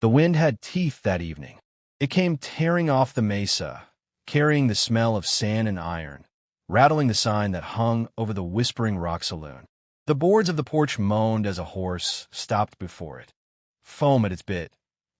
The wind had teeth that evening. It came tearing off the mesa, carrying the smell of sand and iron, rattling the sign that hung over the Whispering Rock Saloon. The boards of the porch moaned as a horse stopped before it, foam at its bit,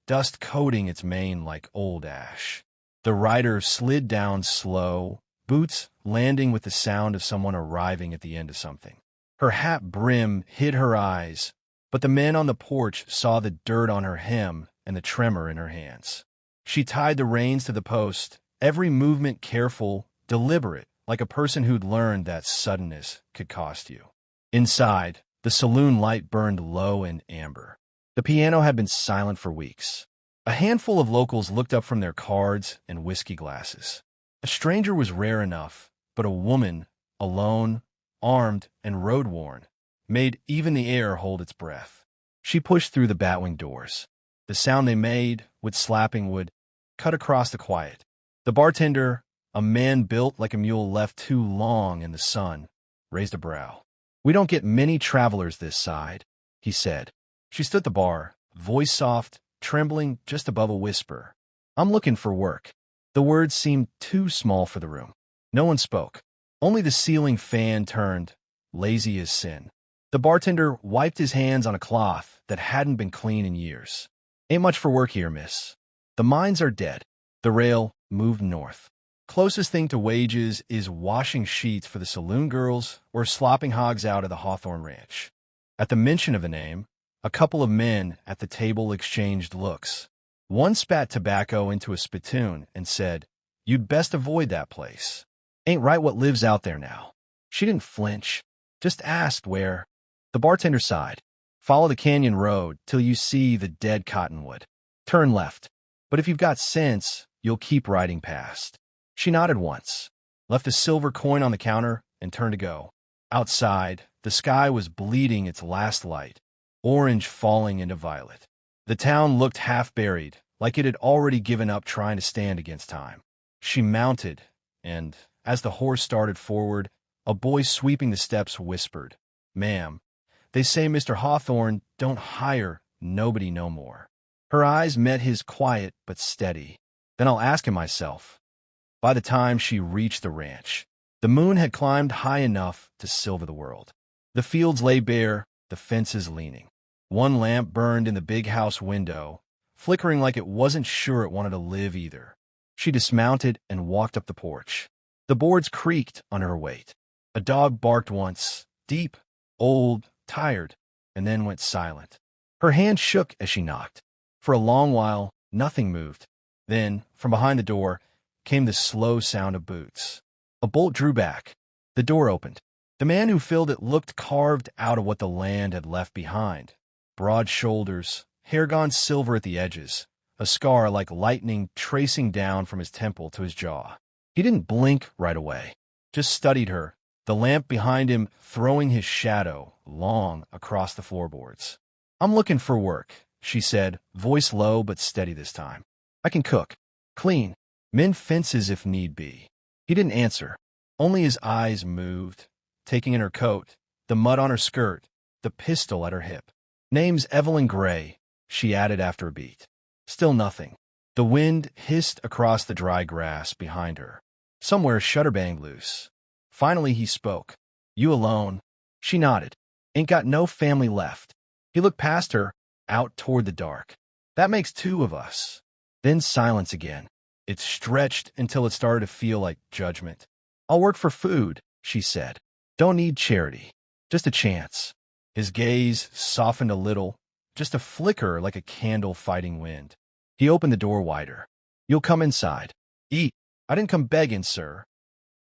dust coating its mane like old ash. The rider slid down slow, boots landing with the sound of someone arriving at the end of something. Her hat brim hid her eyes, but the men on the porch saw the dirt on her hem and the tremor in her hands. She tied the reins to the post, every movement careful, deliberate, like a person who'd learned that suddenness could cost you. Inside, the saloon light burned low and amber. The piano had been silent for weeks. A handful of locals looked up from their cards and whiskey glasses. A stranger was rare enough, but a woman, alone, armed, and road-worn, made even the air hold its breath. She pushed through the batwing doors. The sound they made, with slapping wood, cut across the quiet. The bartender, a man built like a mule left too long in the sun, raised a brow. "We don't get many travelers this side," he said. She stood at the bar, voice soft, trembling just above a whisper. "I'm looking for work." The words seemed too small for the room. No one spoke. Only the ceiling fan turned, lazy as sin. The bartender wiped his hands on a cloth that hadn't been clean in years. "Ain't much for work here, miss. The mines are dead." The rail moved north. Closest thing to wages is washing sheets for the saloon girls or slopping hogs out of the Hawthorne Ranch. At the mention of the name, a couple of men at the table exchanged looks. One spat tobacco into a spittoon and said, "You'd best avoid that place. Ain't right what lives out there now." She didn't flinch, just asked where. The bartender sighed. "Follow the canyon road till you see the dead cottonwood. Turn left. But if you've got sense, you'll keep riding past." She nodded once, left a silver coin on the counter, and turned to go. Outside, the sky was bleeding its last light, orange falling into violet. The town looked half-buried, like it had already given up trying to stand against time. She mounted, and, as the horse started forward, a boy sweeping the steps whispered, "Ma'am, they say Mr. Hawthorne don't hire nobody no more." Her eyes met his quiet but steady. "Then I'll ask him myself." By the time she reached the ranch, the moon had climbed high enough to silver the world. The fields lay bare, the fences leaning. One lamp burned in the big house window, flickering like it wasn't sure it wanted to live either. She dismounted and walked up the porch. The boards creaked under her weight. A dog barked once, deep, old, tired, and then went silent. Her hand shook as she knocked. For a long while, nothing moved. Then, from behind the door, came the slow sound of boots. A bolt drew back. The door opened. The man who filled it looked carved out of what the land had left behind. Broad shoulders, hair gone silver at the edges, a scar like lightning tracing down from his temple to his jaw. He didn't blink right away, just studied her, the lamp behind him throwing his shadow long across the floorboards. "I'm looking for work," she said, voice low but steady this time. "I can cook, clean, mend fences if need be." He didn't answer. Only his eyes moved, taking in her coat, the mud on her skirt, the pistol at her hip. "Name's Evelyn Gray," she added after a beat. Still nothing. The wind hissed across the dry grass behind her. Somewhere shutter banged loose. Finally he spoke. "You alone?" She nodded. "Ain't got no family left." He looked past her, out toward the dark. "That makes two of us." Then silence again. It stretched until it started to feel like judgment. "I'll work for food," she said. "Don't need charity. Just a chance." His gaze softened a little, just a flicker like a candle fighting wind. He opened the door wider. "You'll come inside. Eat. I didn't come begging, sir."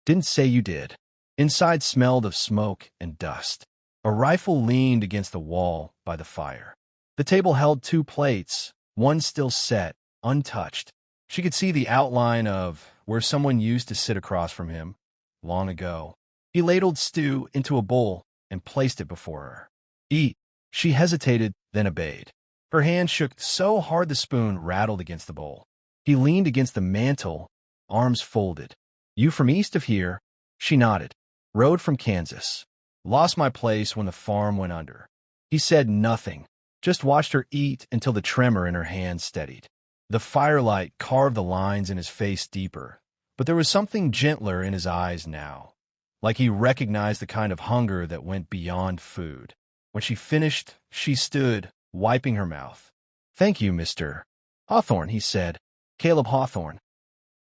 "Didn't say you did." Inside smelled of smoke and dust. A rifle leaned against the wall by the fire. The table held two plates, one still set, untouched. She could see the outline of where someone used to sit across from him, long ago. He ladled stew into a bowl and placed it before her. "Eat." She hesitated, then obeyed. Her hand shook so hard the spoon rattled against the bowl. He leaned against the mantel, arms folded. "You from east of here?" She nodded. "Rode from Kansas. Lost my place when the farm went under." He said nothing, just watched her eat until the tremor in her hand steadied. The firelight carved the lines in his face deeper, but there was something gentler in his eyes now, like he recognized the kind of hunger that went beyond food. When she finished, she stood, wiping her mouth. "Thank you, Mr. Hawthorne," he said. "Caleb Hawthorne."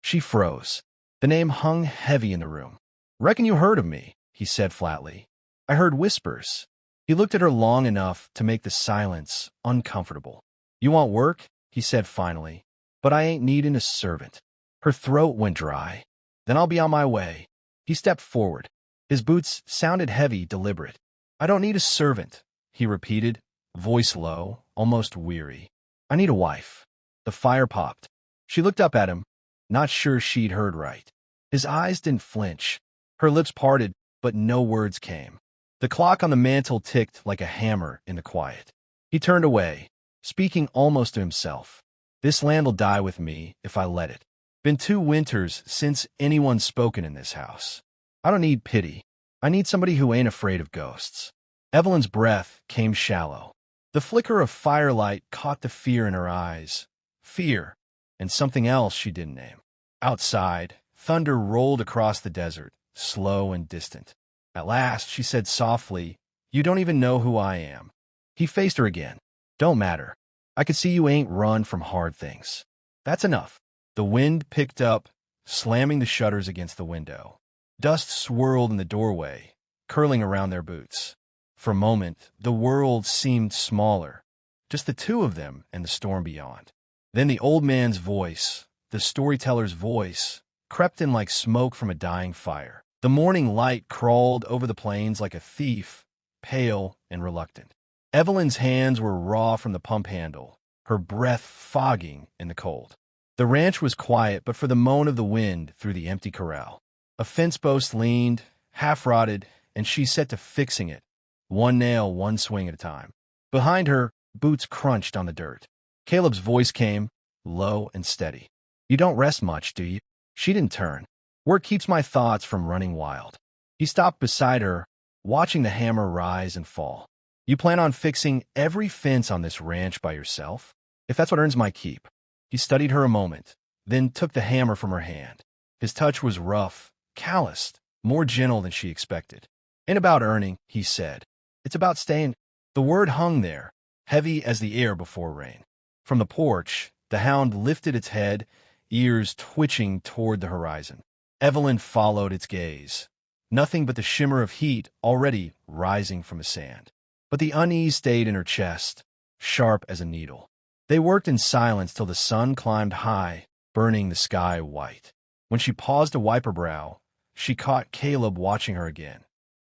She froze. The name hung heavy in the room. "Reckon you heard of me," he said flatly. "I heard whispers." He looked at her long enough to make the silence uncomfortable. "You want work?" he said finally. "But I ain't needin' a servant." Her throat went dry. "Then I'll be on my way." He stepped forward. His boots sounded heavy, deliberate. "I don't need a servant," he repeated, voice low, almost weary. "I need a wife." The fire popped. She looked up at him, not sure she'd heard right. His eyes didn't flinch. Her lips parted, but no words came. The clock on the mantel ticked like a hammer in the quiet. He turned away, speaking almost to himself. "This land'll die with me if I let it. Been 2 winters since anyone's spoken in this house. I don't need pity. I need somebody who ain't afraid of ghosts." Evelyn's breath came shallow. The flicker of firelight caught the fear in her eyes. Fear, and something else she didn't name. Outside, thunder rolled across the desert, slow and distant. At last, she said softly, "You don't even know who I am." He faced her again. "Don't matter. I could see you ain't run from hard things. That's enough." The wind picked up, slamming the shutters against the window. Dust swirled in the doorway, curling around their boots. For a moment, the world seemed smaller, just the two of them and the storm beyond. Then the old man's voice, the storyteller's voice, crept in like smoke from a dying fire. The morning light crawled over the plains like a thief, pale and reluctant. Evelyn's hands were raw from the pump handle, her breath fogging in the cold. The ranch was quiet but for the moan of the wind through the empty corral. A fence post leaned, half-rotted, and she set to fixing it, one nail, one swing at a time. Behind her, boots crunched on the dirt. Caleb's voice came, low and steady. "You don't rest much, do you?" She didn't turn. "Work keeps my thoughts from running wild." He stopped beside her, watching the hammer rise and fall. "You plan on fixing every fence on this ranch by yourself? If that's what earns my keep." He studied her a moment, then took the hammer from her hand. His touch was rough, calloused, more gentle than she expected. "Ain't about earning," he said. "It's about staying." The word hung there, heavy as the air before rain. From the porch, the hound lifted its head, ears twitching toward the horizon. Evelyn followed its gaze. Nothing but the shimmer of heat already rising from the sand. But the unease stayed in her chest, sharp as a needle. They worked in silence till the sun climbed high, burning the sky white. When she paused to wipe her brow, she caught Caleb watching her again.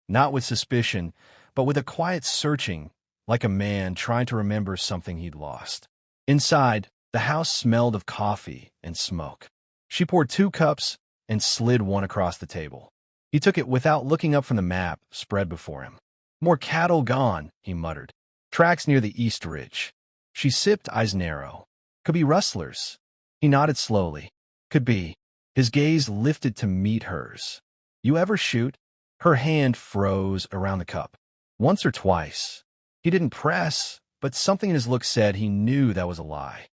Not with suspicion, but with a quiet searching, like a man trying to remember something he'd lost. Inside, the house smelled of coffee and smoke. She poured 2 cups and slid one across the table. He took it without looking up from the map spread before him. "More cattle gone," he muttered. "Tracks near the east ridge." She sipped, eyes narrow. "Could be rustlers." He nodded slowly. "Could be." His gaze lifted to meet hers. "You ever shoot?" Her hand froze around the cup. "Once or twice." He didn't press, but something in his look said he knew that was a lie.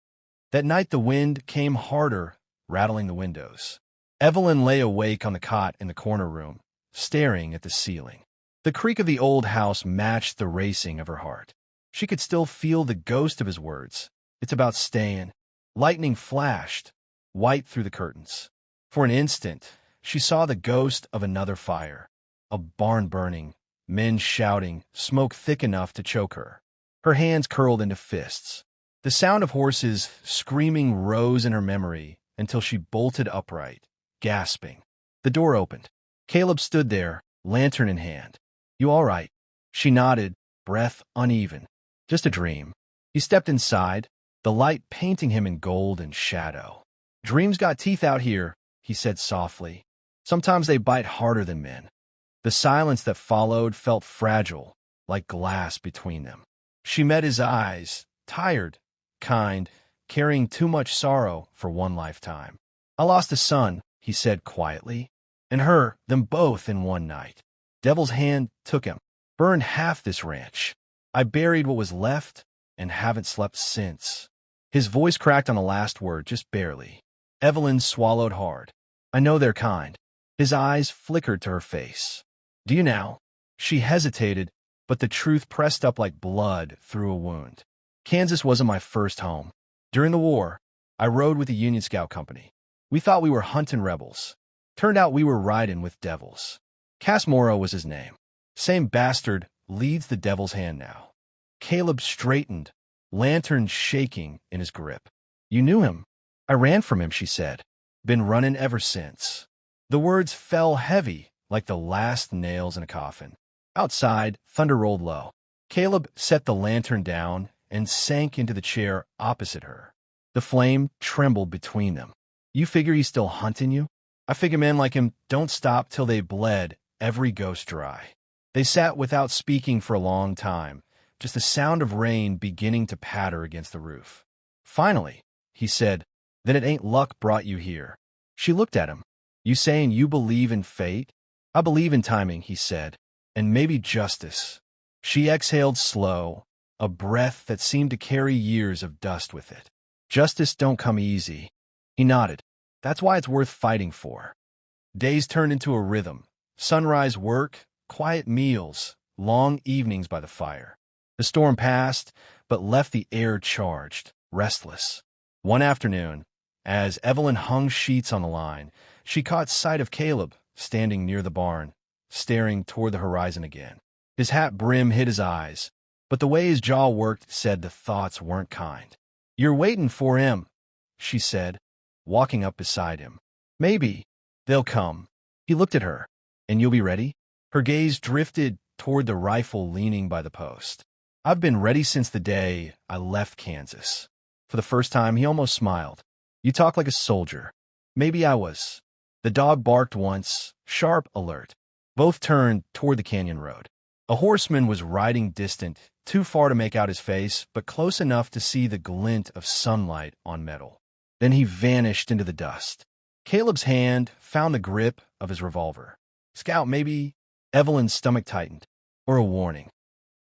That night the wind came harder, rattling the windows. Evelyn lay awake on the cot in the corner room, staring at the ceiling. The creak of the old house matched the racing of her heart. She could still feel the ghost of his words. "It's about staying." Lightning flashed, white through the curtains. For an instant, she saw the ghost of another fire. A barn burning, men shouting, smoke thick enough to choke her. Her hands curled into fists. The sound of horses screaming rose in her memory until she bolted upright, gasping. The door opened. Caleb stood there, lantern in hand. "You all right?" She nodded, breath uneven. "Just a dream." He stepped inside, the light painting him in gold and shadow. "Dreams got teeth out here," he said softly. "Sometimes they bite harder than men." The silence that followed felt fragile, like glass between them. She met his eyes, tired, kind, carrying too much sorrow for one lifetime. "I lost a son," he said quietly, "and her, them both in one night. Devil's hand took him, burned half this ranch. I buried what was left, and haven't slept since." His voice cracked on the last word, just barely. Evelyn swallowed hard. "I know they're kind." His eyes flickered to her face. "Do you now?" She hesitated, but the truth pressed up like blood through a wound. "Kansas wasn't my first home. During the war, I rode with the Union Scout Company. We thought we were hunting rebels. Turned out we were riding with devils. Cass Morrow was his name. Same bastard leads the devil's hand now." Caleb straightened, lantern shaking in his grip. "You knew him?" "I ran from him," she said. "Been running ever since." The words fell heavy like the last nails in a coffin. Outside, thunder rolled low. Caleb set the lantern down and sank into the chair opposite her. The flame trembled between them. "You figure he's still hunting you?" "I figure men like him don't stop till they bled every ghost dry." They sat without speaking for a long time, just the sound of rain beginning to patter against the roof. Finally, he said, "Then it ain't luck brought you here." She looked at him. "You saying you believe in fate?" "I believe in timing," he said, "and maybe justice." She exhaled slow, a breath that seemed to carry years of dust with it. "Justice don't come easy." He nodded. "That's why it's worth fighting for." Days turned into a rhythm. Sunrise work, quiet meals, long evenings by the fire. The storm passed, but left the air charged, restless. One afternoon, as Evelyn hung sheets on the line, she caught sight of Caleb standing near the barn, staring toward the horizon again. His hat brim hid his eyes, but the way his jaw worked said the thoughts weren't kind. "You're waiting for him," she said, walking up beside him. "Maybe they'll come." He looked at her. "And you'll be ready?" Her gaze drifted toward the rifle leaning by the post. "I've been ready since the day I left Kansas." For the first time, he almost smiled. "You talk like a soldier." "Maybe I was." The dog barked once, sharp, alert. Both turned toward the canyon road. A horseman was riding distant, too far to make out his face, but close enough to see the glint of sunlight on metal. Then he vanished into the dust. Caleb's hand found the grip of his revolver. "Scout, maybe." Evelyn's stomach tightened. "Or a warning."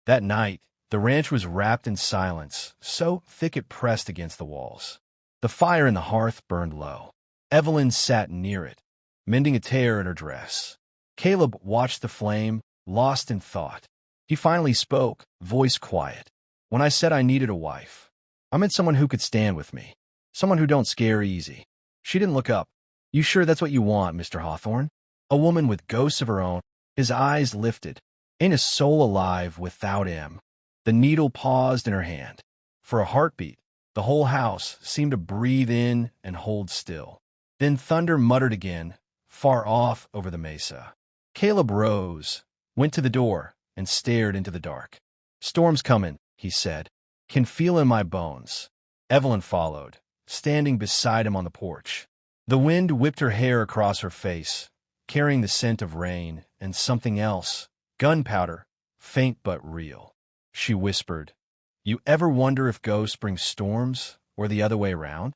That night, the ranch was wrapped in silence, so thick it pressed against the walls. The fire in the hearth burned low. Evelyn sat near it, mending a tear in her dress. Caleb watched the flame, lost in thought. He finally spoke, voice quiet. "When I said I needed a wife, I meant someone who could stand with me, someone who don't scare easy." She didn't look up. "You sure that's what you want, Mr. Hawthorne? A woman with ghosts of her own?" His eyes lifted. "Ain't a soul alive without him." The needle paused in her hand. For a heartbeat, the whole house seemed to breathe in and hold still. Then thunder muttered again, far off over the mesa. Caleb rose, went to the door, and stared into the dark. "Storm's coming," he said. "Can feel in my bones." Evelyn followed, standing beside him on the porch. The wind whipped her hair across her face, carrying the scent of rain and something else, gunpowder, faint but real. She whispered, "You ever wonder if ghosts bring storms or the other way around?"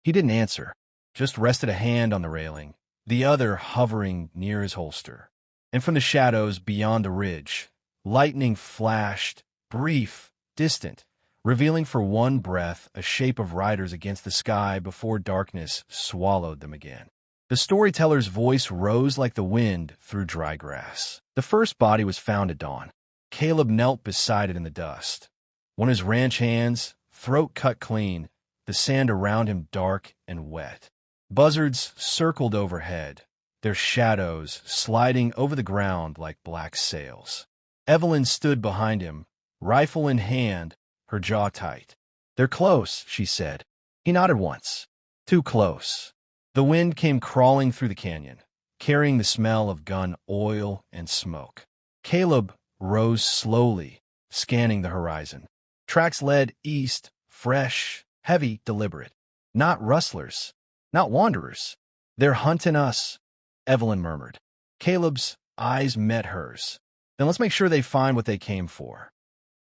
He didn't answer, just rested a hand on the railing, the other hovering near his holster. And from the shadows beyond the ridge, lightning flashed, brief, distant, revealing for one breath a shape of riders against the sky before darkness swallowed them again. The storyteller's voice rose like the wind through dry grass. The first body was found at dawn. Caleb knelt beside it in the dust. One of his ranch hands, throat cut clean, the sand around him dark and wet. Buzzards circled overhead, their shadows sliding over the ground like black sails. Evelyn stood behind him, rifle in hand, her jaw tight. "They're close," she said. He nodded once. "Too close." The wind came crawling through the canyon, carrying the smell of gun oil and smoke. Caleb rose slowly, scanning the horizon. Tracks led east, fresh, heavy, deliberate. Not rustlers, not wanderers. "They're hunting us," Evelyn murmured. Caleb's eyes met hers. "Then let's make sure they find what they came for."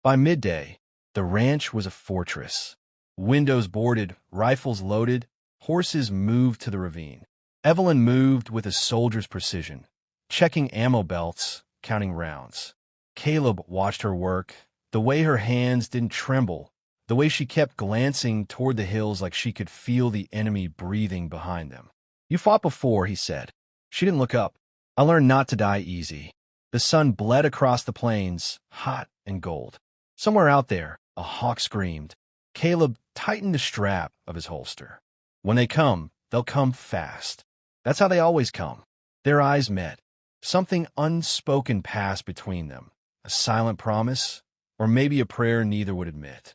By midday, the ranch was a fortress. Windows boarded, rifles loaded, horses moved to the ravine. Evelyn moved with a soldier's precision, checking ammo belts, counting rounds. Caleb watched her work, the way her hands didn't tremble, the way she kept glancing toward the hills like she could feel the enemy breathing behind them. "You fought before," he said. She didn't look up. "I learned not to die easy." The sun bled across the plains, hot and gold. Somewhere out there, a hawk screamed. Caleb tightened the strap of his holster. "When they come, they'll come fast." That's how they always come. Their eyes met. Something unspoken passed between them. A silent promise, or maybe a prayer neither would admit.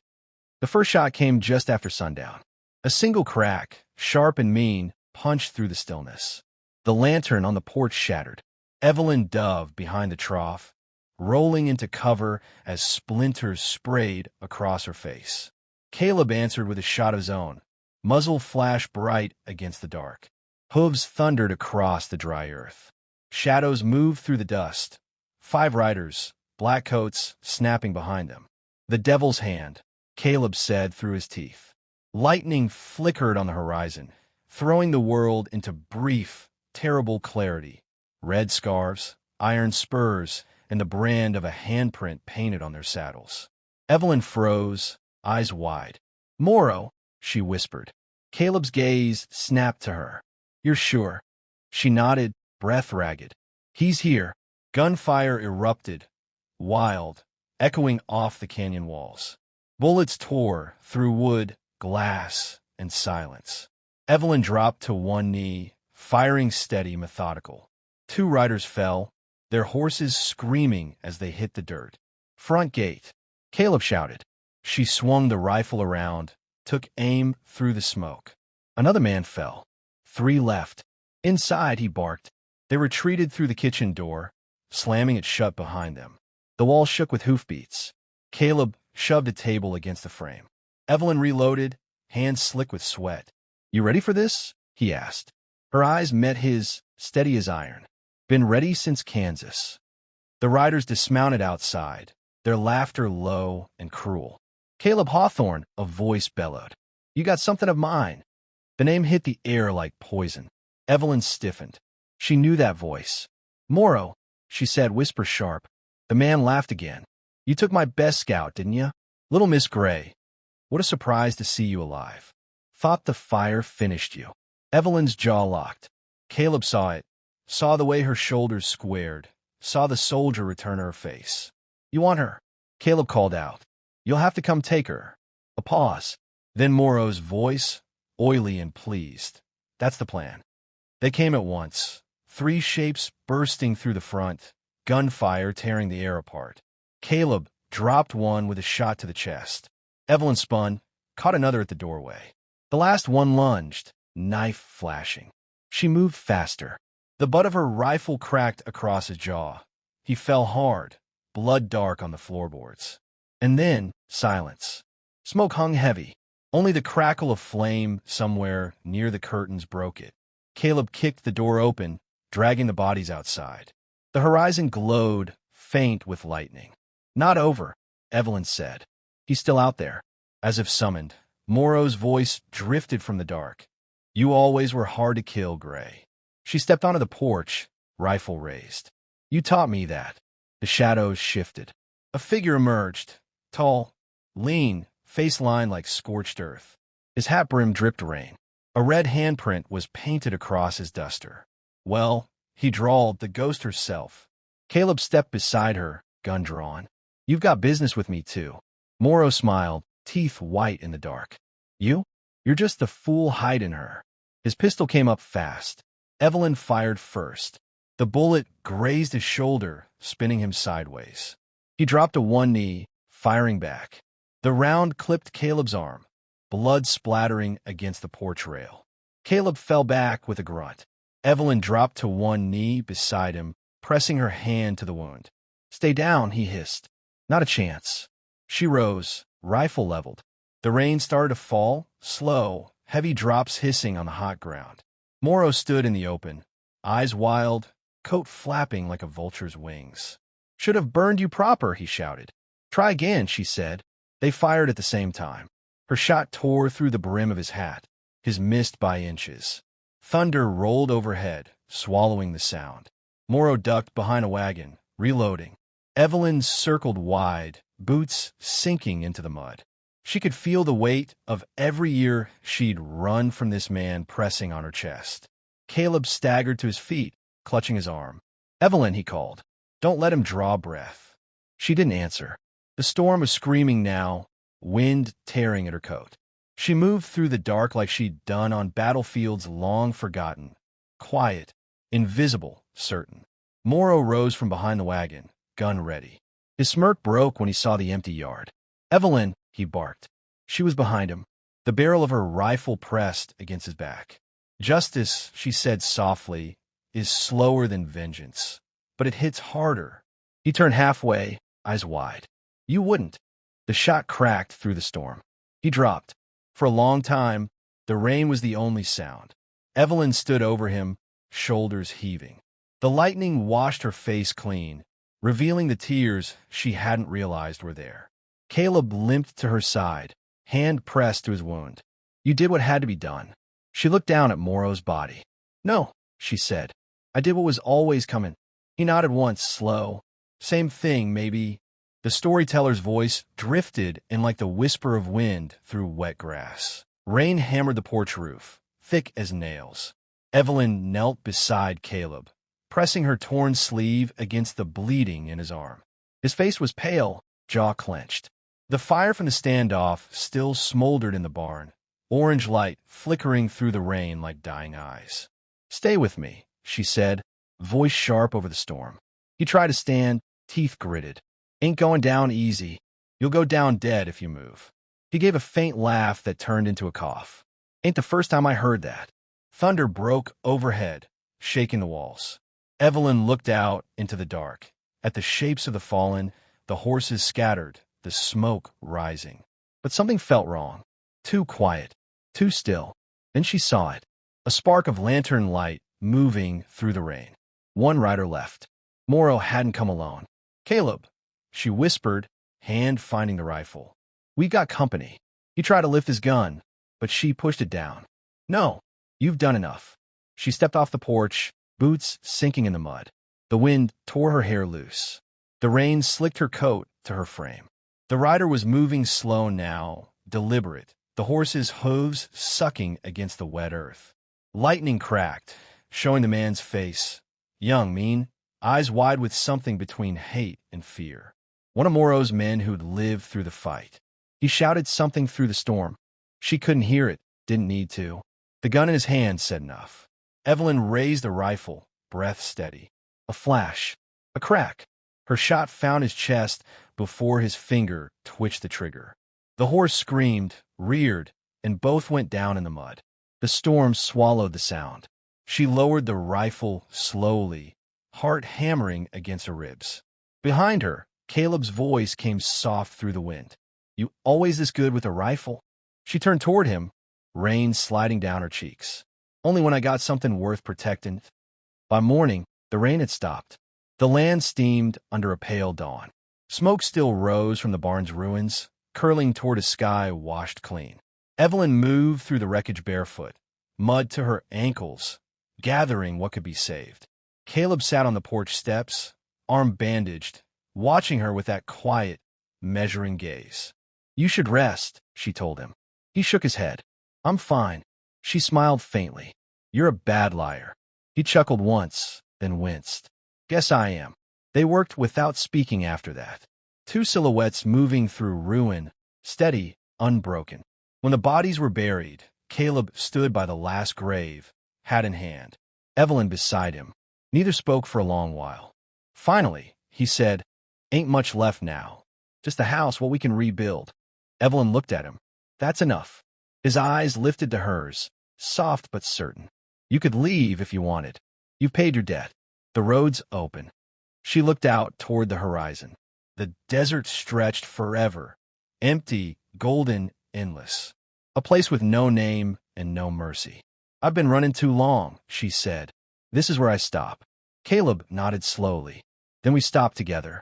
The first shot came just after sundown. A single crack, sharp and mean, punched through the stillness. The lantern on the porch shattered. Evelyn dove behind the trough, rolling into cover as splinters sprayed across her face. Caleb answered with a shot of his own. Muzzle flashed bright against the dark. Hooves thundered across the dry earth. Shadows moved through the dust. 5 riders, black coats, snapping behind them. "The devil's hand," Caleb said through his teeth. Lightning flickered on the horizon, throwing the world into brief, terrible clarity. Red scarves, iron spurs, and the brand of a handprint painted on their saddles. Evelyn froze, eyes wide. "Morrow," she whispered. Caleb's gaze snapped to her. "You're sure?" She nodded, breath ragged. "He's here." Gunfire erupted, wild, echoing off the canyon walls. Bullets tore through wood, glass, and silence. Evelyn dropped to one knee, firing steady, methodical. 2 riders fell, their horses screaming as they hit the dirt. "Front gate," Caleb shouted. She swung the rifle around, took aim through the smoke. Another man fell. 3 left. "Inside," he barked. They retreated through the kitchen door, slamming it shut behind them. The wall shook with hoofbeats. Caleb shoved a table against the frame. Evelyn reloaded, hands slick with sweat. "You ready for this?" he asked. Her eyes met his, steady as iron. "Been ready since Kansas." The riders dismounted outside, their laughter low and cruel. "Caleb Hawthorne," a voice bellowed. "You got something of mine." The name hit the air like poison. Evelyn stiffened. She knew that voice. "Morrow," she said, whisper sharp. The man laughed again. "You took my best scout, didn't you? Little Miss Gray. What a surprise to see you alive. Thought the fire finished you." Evelyn's jaw locked. Caleb saw it, saw the way her shoulders squared, saw the soldier return her face. "You want her?" Caleb called out. "You'll have to come take her." A pause. Then Morrow's voice, oily and pleased. "That's the plan." They came at once, 3 shapes bursting through the front, gunfire tearing the air apart. Caleb dropped one with a shot to the chest. Evelyn spun, caught another at the doorway. The last one lunged, knife flashing. She moved faster. The butt of her rifle cracked across his jaw. He fell hard, blood dark on the floorboards. And then, silence. Smoke hung heavy. Only the crackle of flame somewhere near the curtains broke it. Caleb kicked the door open, dragging the bodies outside. The horizon glowed, faint with lightning. "Not over," Evelyn said. "He's still out there." As if summoned, Morrow's voice drifted from the dark. "You always were hard to kill, Gray." She stepped onto the porch, rifle raised. "You taught me that." The shadows shifted. A figure emerged, tall, lean, face lined like scorched earth. His hat brim dripped rain. A red handprint was painted across his duster. "Well," he drawled, "the ghost herself." Caleb stepped beside her, gun drawn. "You've got business with me, too." Morrow smiled, teeth white in the dark. "You? You're just the fool hiding her." His pistol came up fast. Evelyn fired first. The bullet grazed his shoulder, spinning him sideways. He dropped to one knee, firing back. The round clipped Caleb's arm, blood splattering against the porch rail. Caleb fell back with a grunt. Evelyn dropped to one knee beside him, pressing her hand to the wound. "Stay down," he hissed. "Not a chance." She rose, rifle leveled. The rain started to fall, slow, heavy drops hissing on the hot ground. Morrow stood in the open, eyes wild, coat flapping like a vulture's wings. "Should have burned you proper," he shouted. "Try again," she said. They fired at the same time. Her shot tore through the brim of his hat. His missed by inches. Thunder rolled overhead, swallowing the sound. Morrow ducked behind a wagon, reloading. Evelyn circled wide, boots sinking into the mud. She could feel the weight of every year she'd run from this man pressing on her chest. Caleb staggered to his feet, clutching his arm. "Evelyn," he called. "Don't let him draw breath." She didn't answer. The storm was screaming now, wind tearing at her coat. She moved through the dark like she'd done on battlefields long forgotten. Quiet, invisible, certain. Morrow rose from behind the wagon, gun ready. His smirk broke when he saw the empty yard. "Evelyn," he barked. She was behind him, the barrel of her rifle pressed against his back. "Justice," she said softly, "is slower than vengeance, but it hits harder." He turned halfway, eyes wide. "You wouldn't." The shot cracked through the storm. He dropped. For a long time, the rain was the only sound. Evelyn stood over him, shoulders heaving. The lightning washed her face clean, revealing the tears she hadn't realized were there. Caleb limped to her side, hand pressed to his wound. "You did what had to be done." She looked down at Morrow's body. "No," she said. "I did what was always coming." He nodded once, slow. "Same thing, maybe." The storyteller's voice drifted in like the whisper of wind through wet grass. Rain hammered the porch roof, thick as nails. Evelyn knelt beside Caleb, pressing her torn sleeve against the bleeding in his arm. His face was pale, jaw clenched. The fire from the standoff still smoldered in the barn, orange light flickering through the rain like dying eyes. "Stay with me," she said, voice sharp over the storm. He tried to stand, teeth gritted. "Ain't going down easy. You'll go down dead if you move." He gave a faint laugh that turned into a cough. "Ain't the first time I heard that." Thunder broke overhead, shaking the walls. Evelyn looked out into the dark, at the shapes of the fallen, the horses scattered, the smoke rising. But something felt wrong. Too quiet, too still. Then she saw it, a spark of lantern light moving through the rain. One rider left. Morrow hadn't come alone. "Caleb," she whispered, hand finding the rifle. "We got company." He tried to lift his gun, but she pushed it down. "No, you've done enough." She stepped off the porch, boots sinking in the mud. The wind tore her hair loose. The rain slicked her coat to her frame. The rider was moving slow now, deliberate, the horse's hooves sucking against the wet earth. Lightning cracked, showing the man's face. Young, mean, eyes wide with something between hate and fear. One of Morrow's men who'd lived through the fight. He shouted something through the storm. She couldn't hear it, didn't need to. The gun in his hand said enough. Evelyn raised the rifle, breath steady. A flash. A crack. Her shot found his chest before his finger twitched the trigger. The horse screamed, reared, and both went down in the mud. The storm swallowed the sound. She lowered the rifle slowly, heart hammering against her ribs. Behind her, Caleb's voice came soft through the wind. "You always this good with a rifle?" She turned toward him, rain sliding down her cheeks. "Only when I got something worth protecting." By morning, the rain had stopped. The land steamed under a pale dawn. Smoke still rose from the barn's ruins, curling toward a sky washed clean. Evelyn moved through the wreckage barefoot, mud to her ankles, gathering what could be saved. Caleb sat on the porch steps, arm bandaged, watching her with that quiet, measuring gaze. "You should rest," she told him. He shook his head. "I'm fine." She smiled faintly. "You're a bad liar." He chuckled once, then winced. "Guess I am." They worked without speaking after that. Two silhouettes moving through ruin, steady, unbroken. When the bodies were buried, Caleb stood by the last grave, hat in hand, Evelyn beside him. Neither spoke for a long while. Finally, he said, "Ain't much left now. Just a house what we can rebuild." Evelyn looked at him. "That's enough." His eyes lifted to hers, soft but certain. "You could leave if you wanted. You've paid your debt. The road's open." She looked out toward the horizon. The desert stretched forever, empty, golden, endless. A place with no name and no mercy. "I've been running too long," she said. "This is where I stop." Caleb nodded slowly. Then we stopped together.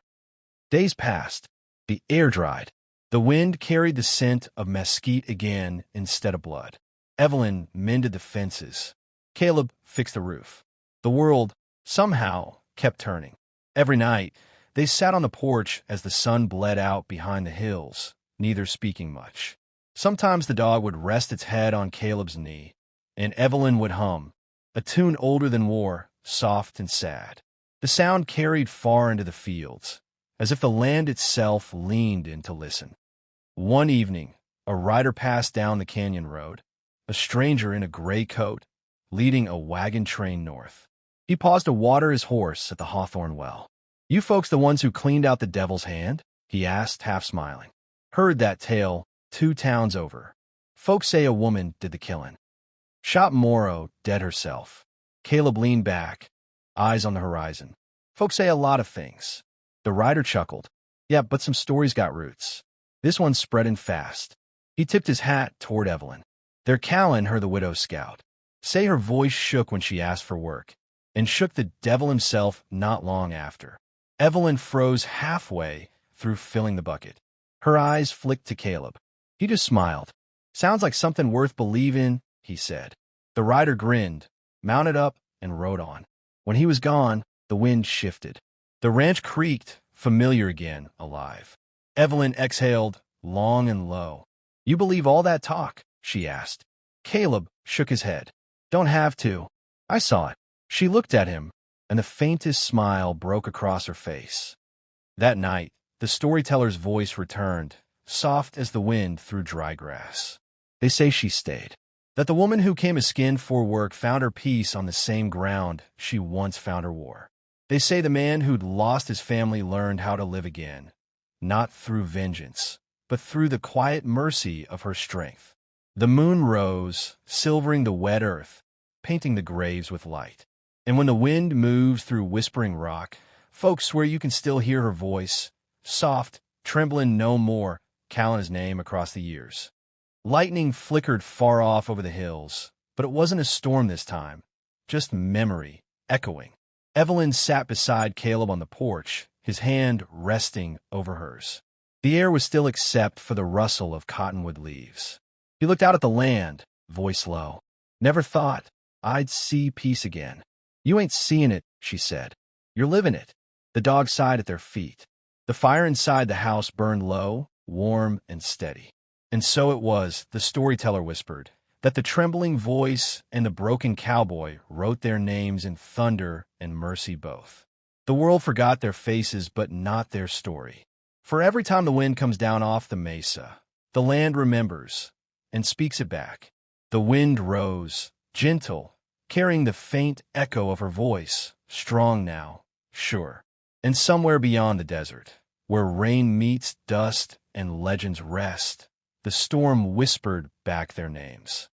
Days passed. The air dried. The wind carried the scent of mesquite again instead of blood. Evelyn mended the fences. Caleb fixed the roof. The world, somehow, kept turning. Every night, they sat on the porch as the sun bled out behind the hills, neither speaking much. Sometimes the dog would rest its head on Caleb's knee, and Evelyn would hum, a tune older than war, soft and sad. The sound carried far into the fields, as if the land itself leaned in to listen. One evening, a rider passed down the canyon road, a stranger in a gray coat, leading a wagon train north. He paused to water his horse at the hawthorn well. "You folks the ones who cleaned out the devil's hand?" he asked, half smiling. "Heard that tale 2 towns over. Folks say a woman did the killing. Shot Morrow dead herself." Caleb leaned back, eyes on the horizon. "Folks say a lot of things." The rider chuckled. "Yeah, but some stories got roots. This one's spreading fast." He tipped his hat toward Evelyn. "They're calling her the widow scout. Say her voice shook when she asked for work, and shook the devil himself not long after." Evelyn froze halfway through filling the bucket. Her eyes flicked to Caleb. He just smiled. "Sounds like something worth believing," he said. The rider grinned, mounted up, and rode on. When he was gone, the wind shifted. The ranch creaked, familiar again, alive. Evelyn exhaled, long and low. "You believe all that talk?" she asked. Caleb shook his head. "Don't have to. I saw it." She looked at him, and the faintest smile broke across her face. That night, the storyteller's voice returned, soft as the wind through dry grass. "They say she stayed. That the woman who came a-skinned for work found her peace on the same ground she once found her war. They say the man who'd lost his family learned how to live again, not through vengeance, but through the quiet mercy of her strength." The moon rose, silvering the wet earth, painting the graves with light. And when the wind moves through whispering rock, folks swear you can still hear her voice, soft, trembling no more, calling his name across the years. Lightning flickered far off over the hills, but it wasn't a storm this time, just memory, echoing. Evelyn sat beside Caleb on the porch, his hand resting over hers. The air was still except for the rustle of cottonwood leaves. He looked out at the land, voice low. "Never thought I'd see peace again." "You ain't seeing it," she said. "You're living it." The dog sighed at their feet. The fire inside the house burned low, warm, and steady. And so it was, the storyteller whispered, that the trembling voice and the broken cowboy wrote their names in thunder and mercy both. The world forgot their faces, but not their story. For every time the wind comes down off the mesa, the land remembers and speaks it back. The wind rose, gentle, carrying the faint echo of her voice, strong now, sure. And somewhere beyond the desert, where rain meets dust and legends rest, the storm whispered back their names.